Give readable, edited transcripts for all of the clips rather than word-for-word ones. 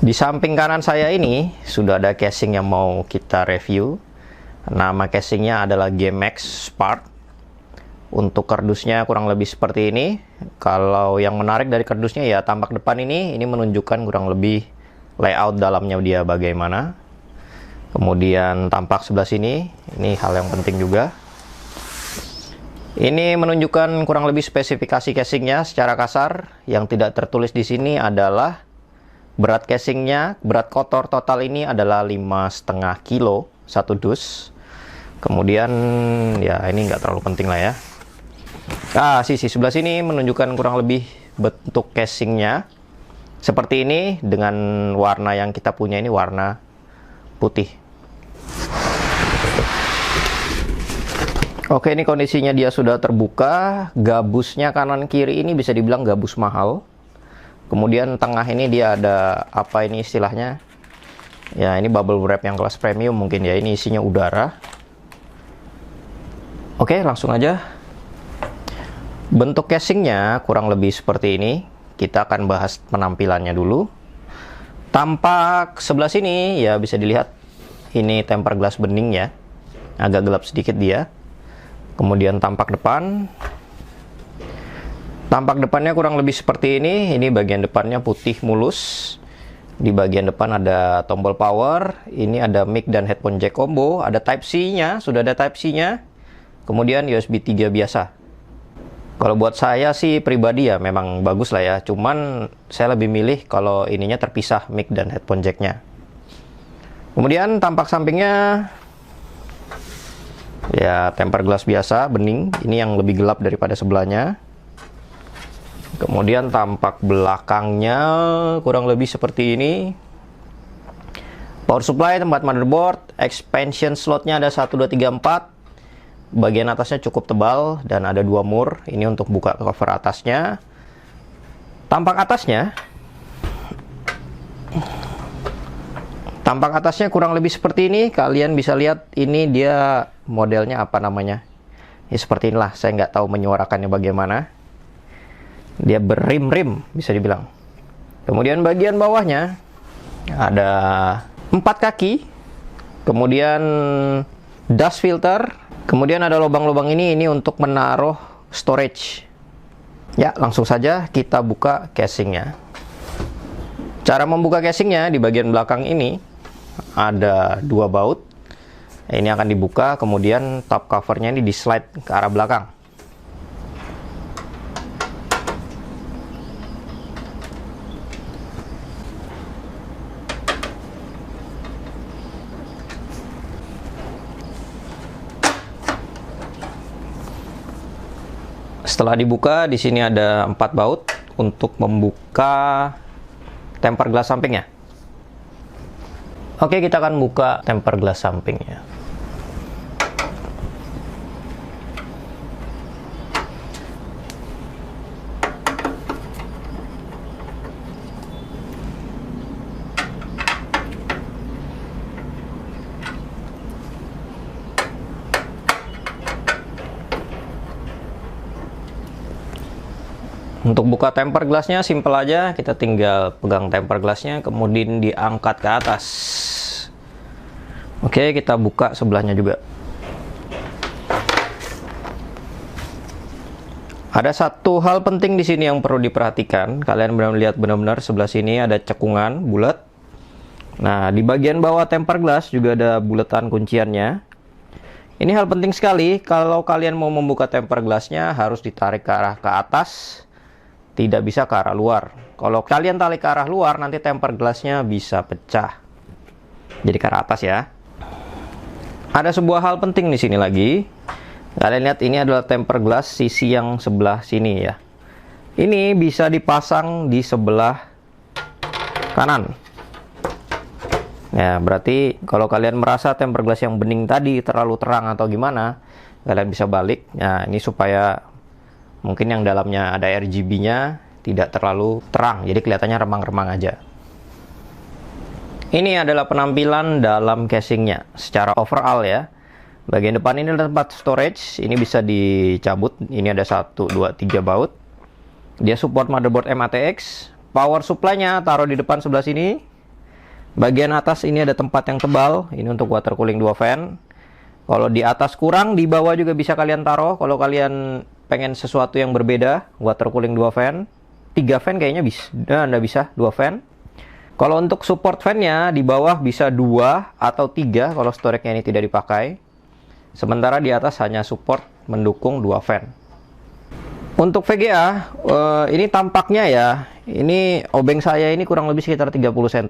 Di samping kanan saya ini sudah ada casing yang mau kita review. Nama casingnya adalah GMAX Spark. Untuk kardusnya kurang lebih seperti ini. Kalau yang menarik dari kardusnya ya tampak depan ini menunjukkan kurang lebih layout dalamnya dia bagaimana. Kemudian tampak sebelah sini, ini hal yang penting juga. Ini menunjukkan kurang lebih spesifikasi casingnya secara kasar. Yang tidak tertulis di sini adalah berat casingnya, berat kotor total ini adalah 5,5 kilo satu dus. Kemudian ya ini nggak terlalu penting lah ya. Sisi sebelah sini menunjukkan kurang lebih bentuk casingnya seperti ini dengan warna yang kita punya ini warna putih. Oke, ini kondisinya dia sudah terbuka. Gabusnya kanan kiri ini bisa dibilang gabus mahal. Kemudian tengah ini dia ada apa ini istilahnya? Ya, ini bubble wrap yang kelas premium mungkin ya. Ini isinya udara. Oke, langsung aja. Bentuk casingnya kurang lebih seperti ini. Kita akan bahas penampilannya dulu. Tampak sebelah sini ya bisa dilihat ini tempered glass bening ya. Agak gelap sedikit dia. Kemudian tampak depan. Tampak depannya kurang lebih seperti ini. Ini bagian depannya putih mulus. Di bagian depan ada tombol power. Ini ada mic dan headphone jack combo. Ada Type-C-nya, sudah ada Type-C-nya. Kemudian USB 3 biasa. Kalau buat saya sih pribadi ya memang bagus lah ya. Cuman saya lebih milih kalau ininya terpisah mic dan headphone jack-nya. Kemudian tampak sampingnya ya tempered glass biasa, bening. Ini yang lebih gelap daripada sebelahnya. Kemudian tampak belakangnya kurang lebih seperti ini. Power supply, tempat motherboard, expansion slotnya ada 1, 2, 3, 4. Bagian atasnya cukup tebal dan ada 2 mur. Ini untuk buka cover atasnya. Tampak atasnya kurang lebih seperti ini. Kalian bisa lihat ini dia modelnya apa namanya. Ya seperti inilah, saya nggak tahu menyuarakannya bagaimana. Dia berim-rim bisa dibilang. Kemudian bagian bawahnya ada 4 kaki. Kemudian dust filter. Kemudian ada lubang-lubang ini untuk menaruh storage. Ya, langsung saja kita buka casingnya. Cara membuka casingnya di bagian belakang ini ada 2 baut. Ini akan dibuka, kemudian top covernya ini di slide ke arah belakang. Setelah dibuka, di sini ada 4 baut untuk membuka tempered glass sampingnya. Oke, kita akan buka tempered glass sampingnya. Untuk buka tempered glassnya simple aja, kita tinggal pegang tempered glassnya kemudian diangkat ke atas. Oke, kita buka sebelahnya juga. Ada satu hal penting di sini yang perlu diperhatikan. Kalian benar-benar lihat benar-benar sebelah sini ada cekungan bulat. Nah, di bagian bawah tempered glass juga ada bulatan kunciannya. Ini hal penting sekali. Kalau kalian mau membuka tempered glassnya harus ditarik ke arah ke atas. Tidak bisa ke arah luar. Kalau kalian tarik ke arah luar, nanti tempered glassnya bisa pecah. Jadi ke arah atas ya. Ada sebuah hal penting di sini lagi. Kalian lihat ini adalah tempered glass sisi yang sebelah sini ya. Ini bisa dipasang di sebelah kanan. Ya, berarti kalau kalian merasa tempered glass yang bening tadi terlalu terang atau gimana, kalian bisa balik. Nah, ini supaya mungkin yang dalamnya ada RGB-nya tidak terlalu terang, jadi kelihatannya remang-remang aja. Ini adalah penampilan dalam casingnya secara overall ya. Bagian depan ini adalah tempat storage, ini bisa dicabut. Ini ada 1, 2, 3 baut. Dia support motherboard MATX. Power supply-nya taruh di depan sebelah sini. Bagian atas ini ada tempat yang tebal, ini untuk water cooling 2 fan. Kalau di atas kurang, di bawah juga bisa kalian taruh. Kalau kalian pengen sesuatu yang berbeda, water cooling 2 fan. 3 fan kayaknya bisa, Anda bisa 2 fan. Kalau untuk support fan-nya, di bawah bisa 2 atau 3 kalau storage-nya ini tidak dipakai. Sementara di atas hanya support mendukung 2 fan. Untuk VGA, ini tampaknya ya, ini obeng saya ini kurang lebih sekitar 30 cm.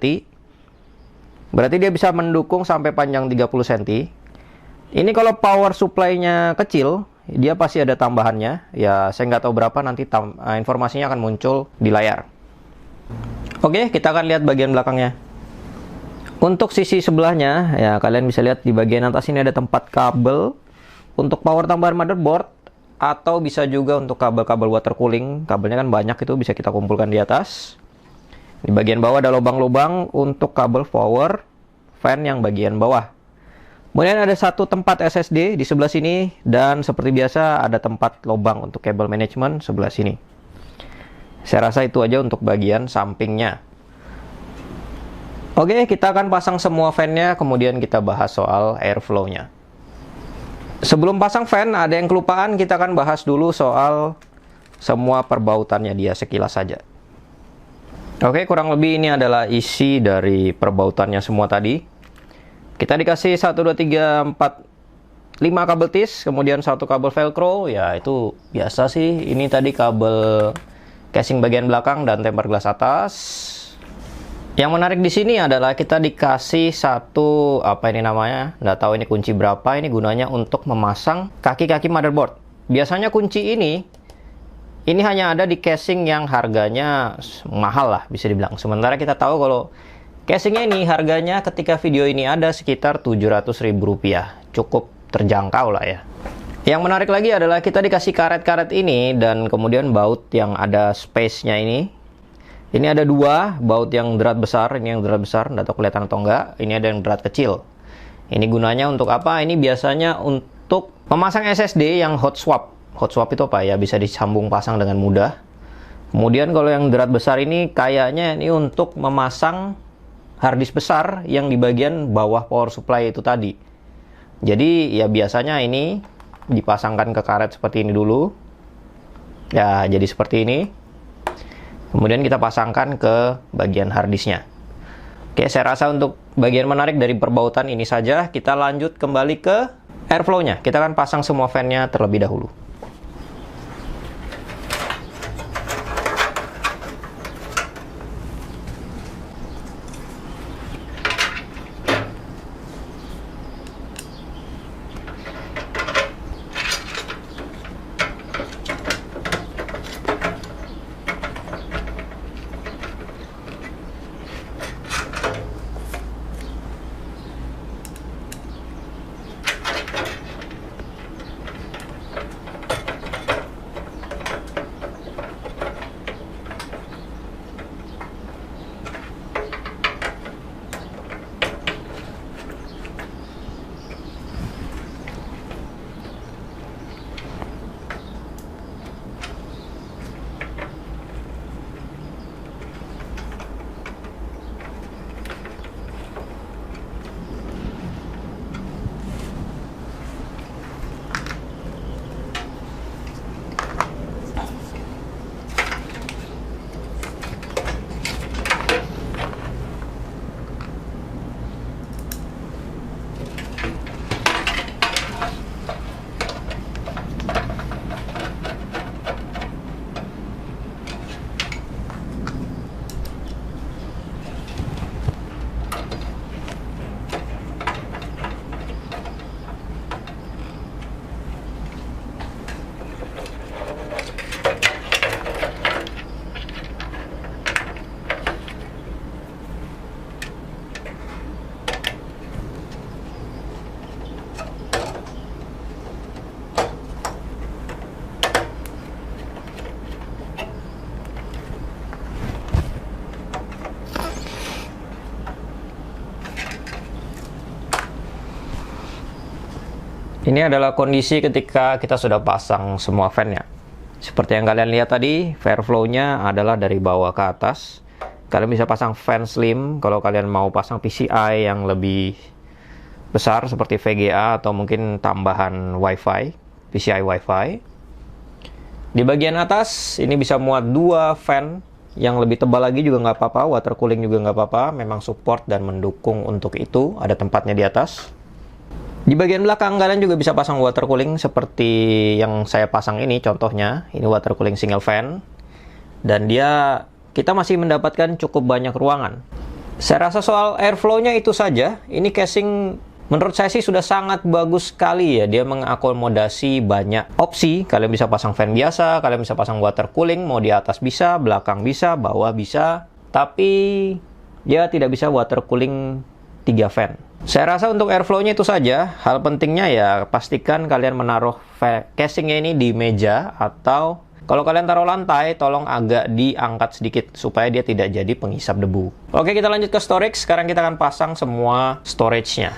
Berarti dia bisa mendukung sampai panjang 30 cm. Ini kalau power supply-nya kecil, dia pasti ada tambahannya. Ya, saya nggak tahu berapa, nanti informasinya akan muncul di layar. Oke, kita akan lihat bagian belakangnya. Untuk sisi sebelahnya, ya kalian bisa lihat di bagian atas ini ada tempat kabel untuk power tambahan motherboard, atau bisa juga untuk kabel-kabel water cooling. Kabelnya kan banyak, itu bisa kita kumpulkan di atas. Di bagian bawah ada lubang-lubang untuk kabel power fan yang bagian bawah. Kemudian ada satu tempat SSD di sebelah sini, dan seperti biasa ada tempat lubang untuk kabel manajemen sebelah sini. Saya rasa itu aja untuk bagian sampingnya. Oke, kita akan pasang semua fan-nya, kemudian kita bahas soal airflow-nya. Sebelum pasang fan, ada yang kelupaan, kita akan bahas dulu soal semua perbautannya dia sekilas saja. Oke, kurang lebih ini adalah isi dari perbautannya semua tadi. Kita dikasih 1, 2, 3, 4, 5 kabel TIS, kemudian 1 kabel velcro, ya itu biasa sih. Ini tadi kabel casing bagian belakang dan tempered glass atas. Yang menarik di sini adalah kita dikasih satu, apa ini namanya, nggak tahu ini kunci berapa, ini gunanya untuk memasang kaki-kaki motherboard. Biasanya kunci ini hanya ada di casing yang harganya mahal lah, bisa dibilang. Sementara kita tahu kalau casingnya ini harganya ketika video ini ada sekitar Rp700.000. Cukup terjangkau lah ya. Yang menarik lagi adalah kita dikasih karet-karet ini dan kemudian baut yang ada space-nya ini. Ini ada 2 baut yang drat besar, ini yang drat besar, nggak tahu kelihatan atau enggak. Ini ada yang drat kecil. Ini gunanya untuk apa? Ini biasanya untuk memasang SSD yang hot swap. Hot swap itu apa ya? Bisa disambung pasang dengan mudah. Kemudian kalau yang drat besar ini kayaknya ini untuk memasang harddisk besar yang di bagian bawah power supply itu tadi. Jadi ya biasanya ini dipasangkan ke karet seperti ini dulu. Ya, jadi seperti ini. Kemudian kita pasangkan ke bagian harddisknya. Oke, saya rasa untuk bagian menarik dari perbautan ini saja. Kita lanjut kembali ke airflow-nya. Kita akan pasang semua fan-nya terlebih dahulu. Ini adalah kondisi ketika kita sudah pasang semua fan-nya. Seperti yang kalian lihat tadi, airflow-nya adalah dari bawah ke atas. Kalian bisa pasang fan slim kalau kalian mau pasang PCI yang lebih besar seperti VGA atau mungkin tambahan WiFi, PCI WiFi. Di bagian atas ini bisa muat 2 fan, yang lebih tebal lagi juga nggak apa-apa, water cooling juga nggak apa-apa, memang support dan mendukung untuk itu, ada tempatnya di atas. Di bagian belakang kalian juga bisa pasang water cooling seperti yang saya pasang ini, contohnya ini water cooling single fan, dan kita masih mendapatkan cukup banyak ruangan. Saya rasa soal airflow-nya itu saja. Ini casing menurut saya sih sudah sangat bagus sekali ya. Dia mengakomodasi banyak opsi. Kalian bisa pasang fan biasa, kalian bisa pasang water cooling, mau di atas bisa, belakang bisa, bawah bisa. Tapi dia tidak bisa water cooling 3 fan. Saya rasa untuk airflow-nya itu saja. Hal pentingnya ya pastikan kalian menaruh casingnya ini di meja, atau kalau kalian taruh lantai, tolong agak diangkat sedikit supaya dia tidak jadi penghisap debu. Oke, kita lanjut ke storage. Sekarang kita akan pasang semua storage-nya.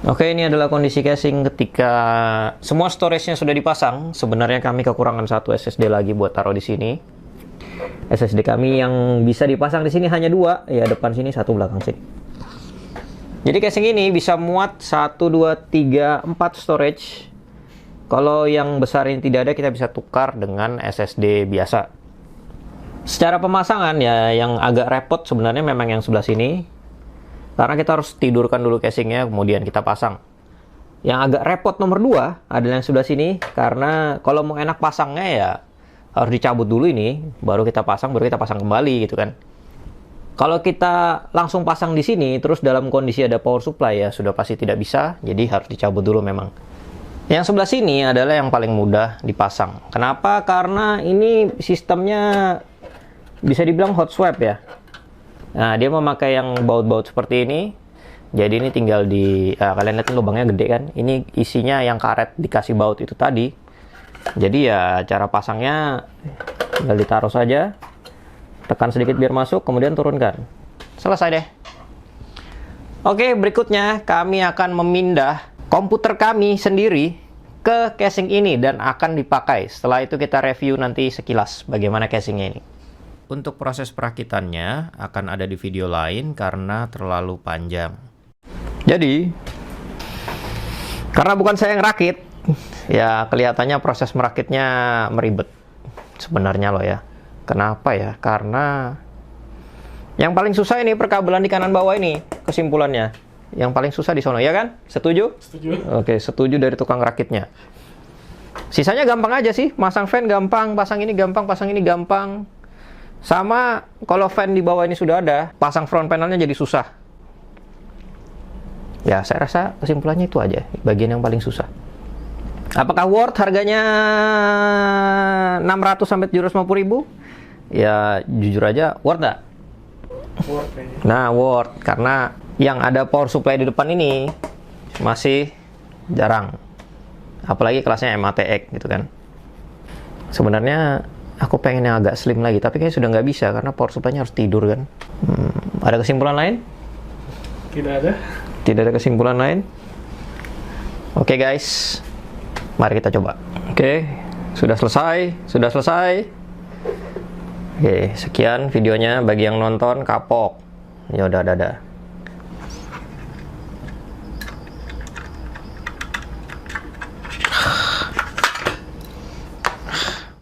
Oke, ini adalah kondisi casing ketika semua storage-nya sudah dipasang. Sebenarnya kami kekurangan satu SSD lagi buat taruh di sini. SSD kami yang bisa dipasang di sini hanya 2, ya depan sini, satu belakang sini. Jadi casing ini bisa muat 1, 2, 3, 4 storage. Kalau yang besar ini tidak ada, kita bisa tukar dengan SSD biasa. Secara pemasangan ya yang agak repot sebenarnya memang yang sebelah sini. Karena kita harus tidurkan dulu casingnya, kemudian kita pasang. Yang agak repot nomor 2 adalah yang sebelah sini, karena kalau mau enak pasangnya ya harus dicabut dulu ini, baru kita pasang kembali gitu kan. Kalau kita langsung pasang di sini, terus dalam kondisi ada power supply ya sudah pasti tidak bisa, jadi harus dicabut dulu memang. Yang sebelah sini adalah yang paling mudah dipasang. Kenapa? Karena ini sistemnya bisa dibilang hot swap ya. Nah, dia memakai yang baut-baut seperti ini. Jadi ini tinggal kalian lihat lubangnya gede kan. Ini isinya yang karet dikasih baut itu tadi. Jadi ya cara pasangnya tinggal ditaruh saja. Tekan sedikit biar masuk, kemudian turunkan. Selesai deh. Oke, berikutnya kami akan memindah komputer kami sendiri ke casing ini dan akan dipakai. Setelah itu kita review nanti sekilas bagaimana casingnya ini. Untuk proses perakitannya akan ada di video lain karena terlalu panjang. Jadi, karena bukan saya yang rakit, ya kelihatannya proses merakitnya meribet sebenarnya loh ya. Kenapa ya? Karena Yang paling susah ini perkabelan di kanan bawah ini, kesimpulannya. Yang paling susah di sono, ya kan? Setuju? Setuju. Oke, setuju dari tukang rakitnya. Sisanya gampang aja sih, masang fan gampang, pasang ini gampang, pasang ini gampang. Sama kalau fan di bawah ini sudah ada, pasang front panelnya jadi susah. Ya, saya rasa kesimpulannya itu aja, bagian yang paling susah. Apakah worth harganya 600 sampai 750 ribu? Ya, jujur aja, worth nggak? Worth kayaknya. Nah, worth. Karena yang ada power supply di depan ini masih jarang. Apalagi kelasnya MATX gitu kan. Sebenarnya aku pengen yang agak slim lagi, tapi kayaknya sudah nggak bisa karena power supply-nya harus tidur kan. Ada kesimpulan lain? Tidak ada. Tidak ada kesimpulan lain? Oke guys, mari kita coba. Oke, sudah selesai. Sudah selesai. Oke, sekian videonya. Bagi yang nonton, kapok. Ya udah, dadah.